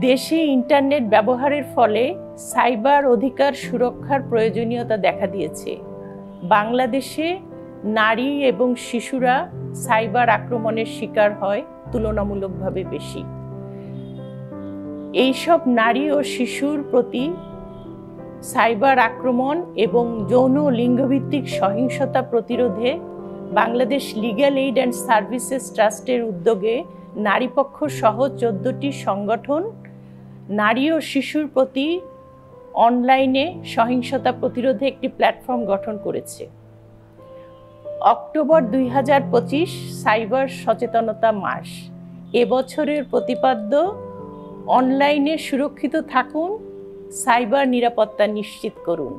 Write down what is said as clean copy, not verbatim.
দেশে ইন্টারনেট ব্যবহারের ফলে সাইবার অধিকার সুরক্ষার প্রয়োজনীয়তা দেখা দিয়েছে। বাংলাদেশে নারী এবং শিশুরা সাইবার আক্রমণের শিকার হয় তুলনামূলকভাবে বেশি। এইসব নারী ও শিশুর প্রতি সাইবার আক্রমণ এবং যৌন লিঙ্গভিত্তিক সহিংসতা প্রতিরোধে Bangladesh legal aid and services ট্রাস্টের উদ্যোগে নারীপক্ষ সহ 14টি সংগঠন নারী ও শিশুর প্রতি অনলাইনে সহিংসতা প্রতিরোধে একটি প্ল্যাটফর্ম গঠন করেছে। অক্টোবর 2025 সাইবার সচেতনতা মাস। এবছরের প্রতিপাদ্য অনলাইনে সুরক্ষিত থাকুন, সাইবার নিরাপত্তা নিশ্চিত করুন।